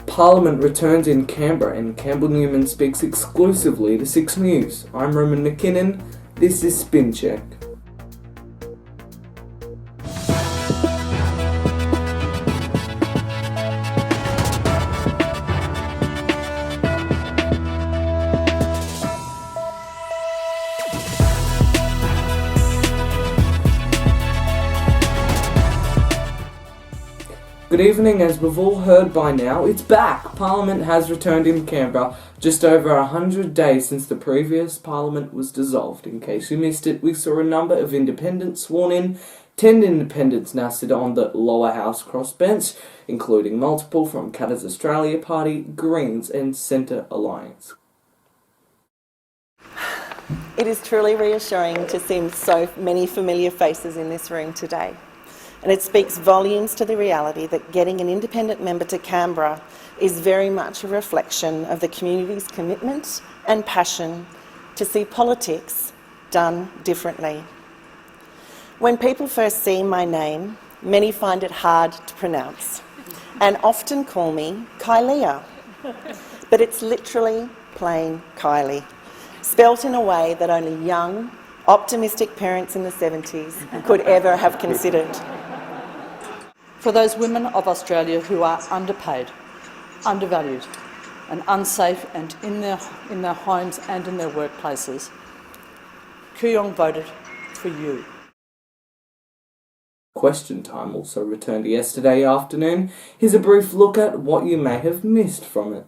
Parliament returns in Canberra and Campbell Newman speaks exclusively to 6 News. I'm Roman McKinnon. This is Spin Check. Good evening. As we've all heard by now, it's back. Parliament has returned in Canberra just over 100 days since the previous Parliament was dissolved. In case you missed it, we saw a number of independents sworn in. 10 independents now sit on the lower house crossbench, including multiple from Katter's Australia Party, Greens and Centre Alliance. It is truly reassuring to see so many familiar faces in this room today. And it speaks volumes to the reality that getting an independent member to Canberra is very much a reflection of the community's commitment and passion to see politics done differently. When people first see my name, many find it hard to pronounce and often call me Kylie. But it's literally plain Kylie, spelt in a way that only young, optimistic parents in the 70s could ever have considered. For those women of Australia who are underpaid, undervalued and unsafe and in their homes and in their workplaces, Kooyong voted for you. Question time also returned yesterday afternoon. Here's a brief look at what you may have missed from it.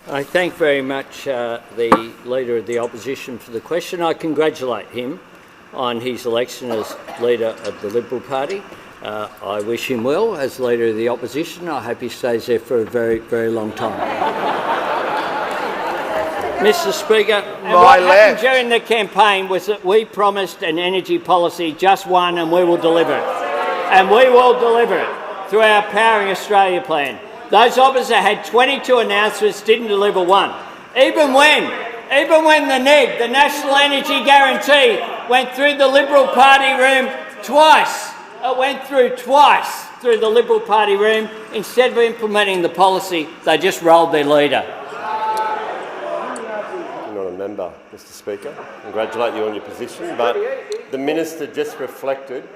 I thank very much the Leader of the Opposition for the question. I congratulate him on his election as Leader of the Liberal Party. I wish him well as Leader of the Opposition. I hope he stays there for a very, very long time. Mr Speaker, what happened during the campaign was that we promised an energy policy, just one, and we will deliver it. And we will deliver it through our Powering Australia plan. Those opposite had 22 announcements, didn't deliver one. Even when the NEG, the National Energy Guarantee, went through the Liberal Party room twice. It went through twice through the Liberal Party room. Instead of implementing the policy, they just rolled their leader. You're not a member, Mr Speaker. Congratulate you on your position, but the Minister just reflected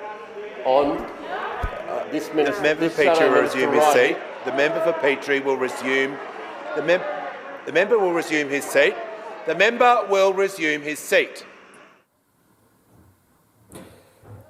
on this Minister. The member for Petrie will resume his seat. The member for Petrie will resume. The member will resume his seat. The member will resume his seat.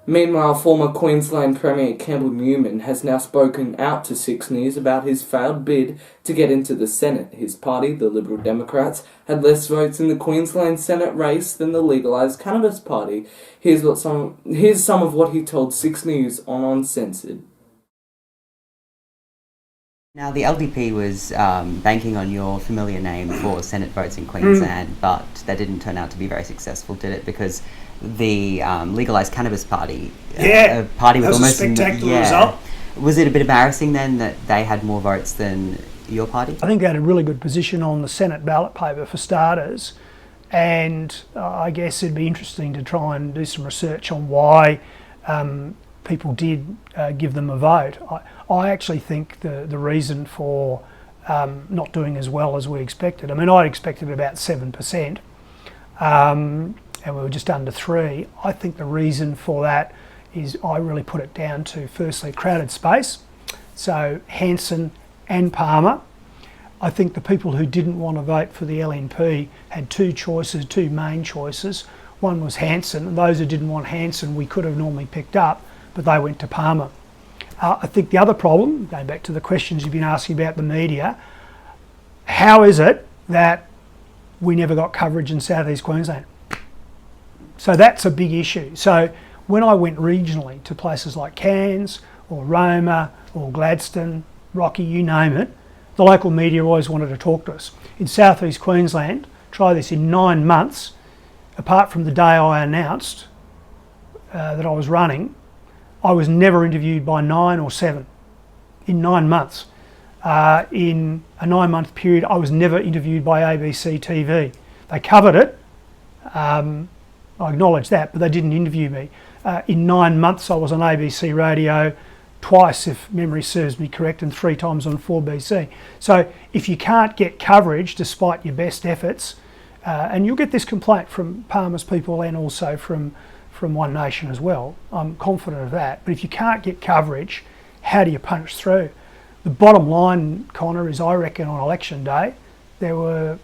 Meanwhile, former Queensland Premier Campbell Newman has now spoken out to 6 News about his failed bid to get into the Senate. His party, the Liberal Democrats, had less votes in the Queensland Senate race than the legalised Cannabis Party. Here's some of what he told 6 News on Uncensored. Now, the LDP was banking on your familiar name for Senate votes in Queensland, but that didn't turn out to be very successful, did it? Because the legalised Cannabis Party, a party with almost a spectacular result. Was it a bit embarrassing then that they had more votes than your party? I think they had a really good position on the Senate ballot paper for starters, and I guess it'd be interesting to try and do some research on why people did give them a vote. I actually think the reason for not doing as well as we expected, I mean, I expected about 7%, and we were just under 3%. I think the reason for that is I really put it down to, firstly, crowded space. So Hanson and Palmer. I think the people who didn't want to vote for the LNP had two main choices. One was Hanson, and those who didn't want Hanson we could have normally picked up, but they went to Palmer. I think the other problem, going back to the questions you've been asking about the media, how is it that we never got coverage in South East Queensland? So that's a big issue. So when I went regionally to places like Cairns or Roma or Gladstone, Rocky, you name it, the local media always wanted to talk to us. In South East Queensland, try this, in 9 months, apart from the day I announced that I was running, I was never interviewed by 9 or 7 in 9 months. In a 9-month period, I was never interviewed by ABC TV. They covered it, I acknowledge that, but they didn't interview me. In 9 months, I was on ABC Radio twice, if memory serves me correct, and 3 times on 4BC. So if you can't get coverage despite your best efforts, and you'll get this complaint from Palmer's people and also from One Nation as well, I'm confident of that, but if you can't get coverage, how do you punch through? The bottom line, Connor, is I reckon on election day there was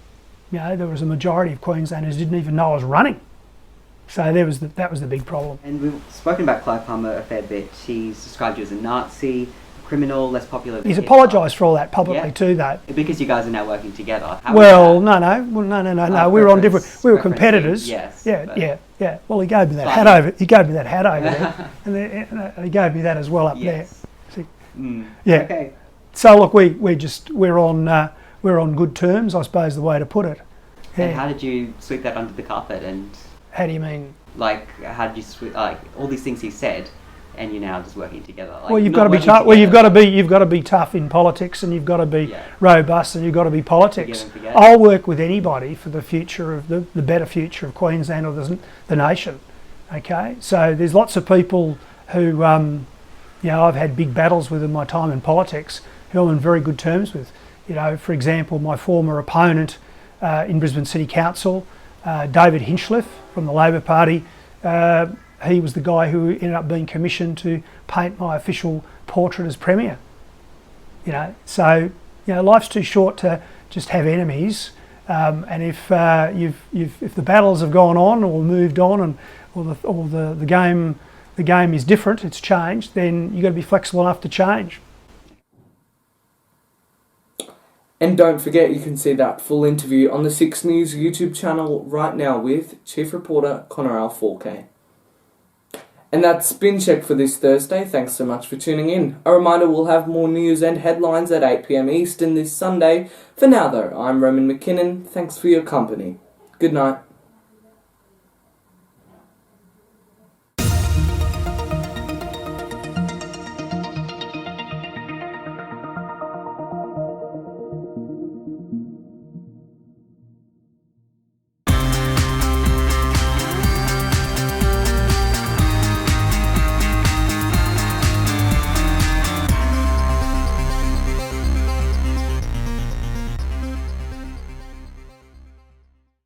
a majority of Queenslanders didn't even know I was running. So that was the big problem. And we've spoken about Clive Palmer a fair bit. He's described you as a Nazi, a criminal, less popular than He's Hitler. apologised for all that publicly too, though. Because you guys are now working together. How Well, was that? no. We were on different. We were competitors. Yes. Yeah. Well, he gave me that hat over. He gave me that hat over there, and he gave me that as well up there. See? Yeah. Okay. So look, we're on good terms, I suppose the way to put it. Yeah. And how did you sweep that under the carpet? And How do you mean? like, how did you sweep all these things he said, and you're now just working together? Like, Well, you've not got to be working tough. Well, together. you've got to be tough in politics, and you've got to be robust, and you've got to be politics. Together. I'll work with anybody for the future of the better future of Queensland or the nation. Okay, so there's lots of people who, I've had big battles with in my time in politics, who I'm in very good terms with. For example, my former opponent in Brisbane City Council, David Hinchliffe from the Labor Party. He was the guy who ended up being commissioned to paint my official portrait as Premier. So life's too short to just have enemies. And if if the battles have gone on or moved on, or the game is different, it's changed, then you've got to be flexible enough to change. And don't forget, you can see that full interview on the 6 News YouTube channel right now with Chief Reporter Connor Alforquet. And that's Spin Check for this Thursday. Thanks so much for tuning in. A reminder, we'll have more news and headlines at 8 PM Eastern this Sunday. For now though, I'm Roman McKinnon. Thanks for your company. Good night.